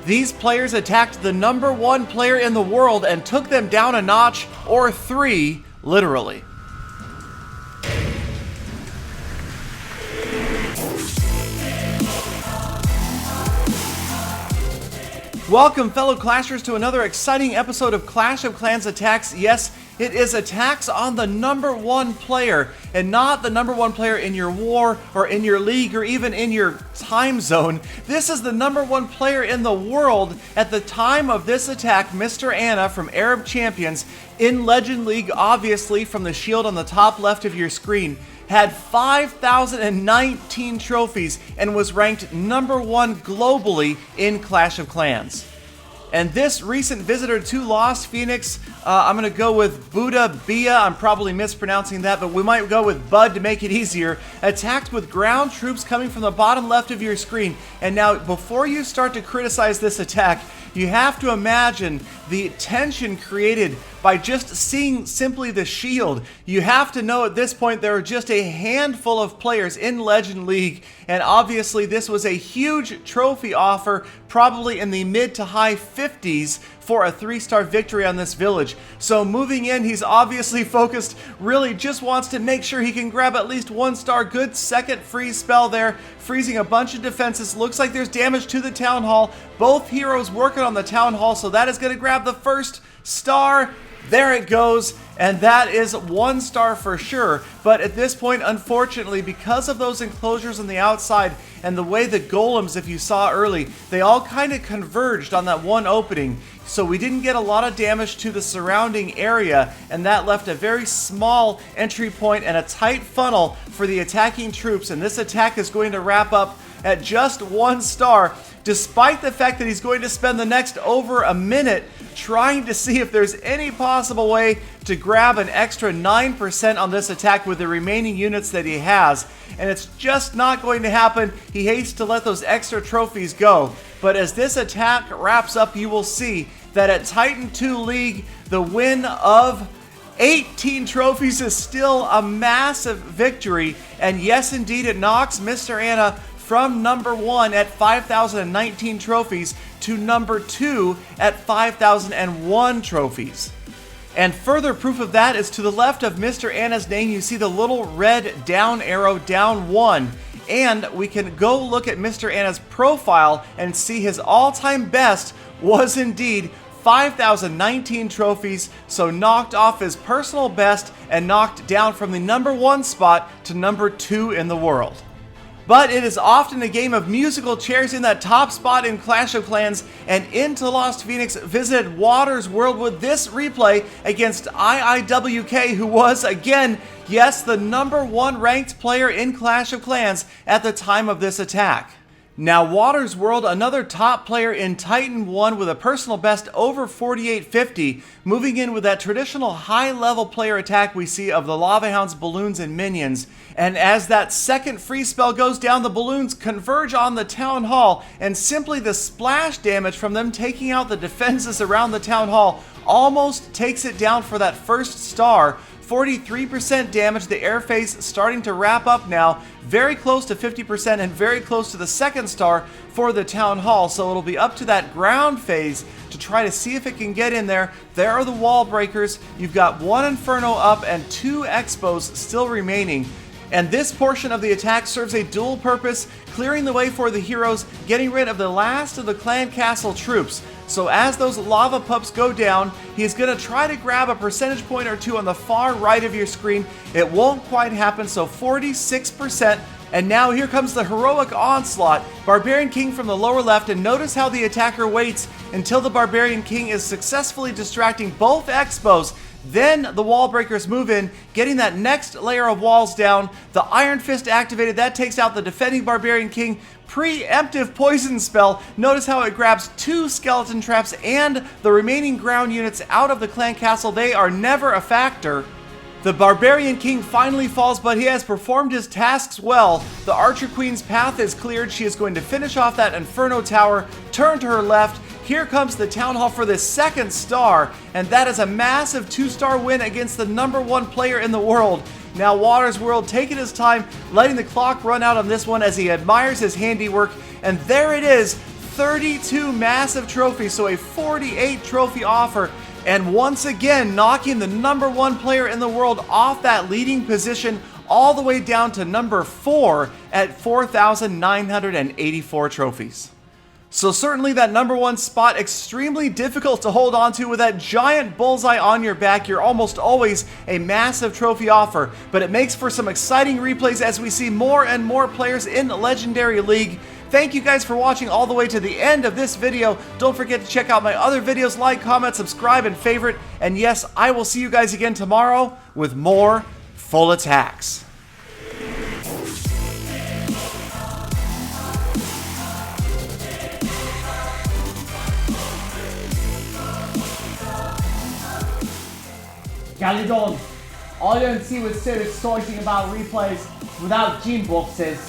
These players attacked the #1 player in the world and took them down a notch, or 3, literally. Welcome, fellow Clashers, to another exciting episode of Clash of Clans attacks. Yes, it is attacks on the #1 player, and not the #1 player in your war, or in your league, or even in your time zone. This is the #1 player in the world. At the time of this attack, Mr. Anna from Arab Champions, in Legend League, obviously from the shield on the top left of your screen, had 5,019 trophies and was ranked #1 globally in Clash of Clans. And this recent visitor to Lost Phoenix, I'm going to go with Buddha Bia, I'm probably mispronouncing that, but we might go with Bud to make it easier, attacked with ground troops coming from the bottom left of your screen. And now, before you start to criticize this attack, you have to imagine the tension created by just seeing simply the shield. You have to know at this point there are just a handful of players in Legend League, and obviously this was a huge trophy offer, probably in the mid to high 50s for a 3-star victory on this village. So moving in, he's obviously focused, really just wants to make sure he can grab at least 1 star. Good second freeze spell there, freezing a bunch of defenses. Looks like there's damage to the Town Hall. Both heroes working on the Town Hall, so that is going to grab the 1st star. There it goes, and that is 1 star for sure. But at this point, unfortunately, because of those enclosures on the outside and the way the golems, if you saw early, they all kind of converged on that one opening. So we didn't get a lot of damage to the surrounding area, and that left a very small entry point and a tight funnel for the attacking troops. And this attack is going to wrap up at just 1 star, despite the fact that he's going to spend the next over a minute trying to see if there's any possible way to grab an extra 9% on this attack with the remaining units that he has. And it's just not going to happen. He hates to let those extra trophies go. But as this attack wraps up, you will see that at Titan 2 League, the win of 18 trophies is still a massive victory. And yes, indeed, it knocks Mr. Anna from #1 at 5,019 trophies to #2 at 5,001 trophies. And further proof of that is to the left of Mr. Anna's name, you see the little red down arrow, down 1. And we can go look at Mr. Anna's profile and see his all-time best was indeed 5,019 trophies, so knocked off his personal best and knocked down from the #1 spot to #2 in the world. But it is often a game of musical chairs in that top spot in Clash of Clans, and into Lost Phoenix visited Waters World with this replay against IIWK, who was, again, yes, the #1 ranked player in Clash of Clans at the time of this attack. Now, Waters World, another top player in Titan 1 with a personal best over 4850, moving in with that traditional high-level player attack we see of the Lava Hounds, balloons, and minions. And as that second free spell goes down, the balloons converge on the Town Hall, and simply the splash damage from them taking out the defenses around the Town Hall almost takes it down for that 1st star. 43% damage, the air phase starting to wrap up now, very close to 50% and very close to the 2nd star for the Town Hall. So it'll be up to that ground phase to try to see if it can get in there. There are the wall breakers. You've got 1 Inferno up and 2 Expos still remaining. And this portion of the attack serves a dual purpose, clearing the way for the heroes, getting rid of the last of the clan castle troops. So as those lava pups go down, he's going to try to grab a percentage point or 2 on the far right of your screen. It won't quite happen, so 46%. And now here comes the heroic onslaught. Barbarian King from the lower left, and notice how the attacker waits until the Barbarian King is successfully distracting both Expos. Then the wall breakers move in, getting that next layer of walls down. The Iron Fist activated, that takes out the defending Barbarian King. Preemptive poison spell. Notice how it grabs 2 skeleton traps and the remaining ground units out of the clan castle. They are never a factor. The Barbarian King finally falls, but he has performed his tasks well. The Archer Queen's path is cleared. She is going to finish off that Inferno Tower, turn to her left. Here comes the Town Hall for the 2nd star, and that is a massive 2-star win against the #1 player in the world. Now Waters World taking his time, letting the clock run out on this one as he admires his handiwork, and there it is, 32 massive trophies, so a 48 trophy offer, and once again knocking the #1 player in the world off that leading position all the way down to number 4 at 4,984 trophies. So certainly that #1 spot extremely difficult to hold on to with that giant bullseye on your back. You're almost always a massive trophy offer, but it makes for some exciting replays as we see more and more players in the Legendary League. Thank you guys for watching all the way to the end of this video. Don't forget to check out my other videos, like, comment, subscribe, and favorite. And yes, I will see you guys again tomorrow with more full attacks. Galadon, I don't see what's so exciting about replays without gym boxes.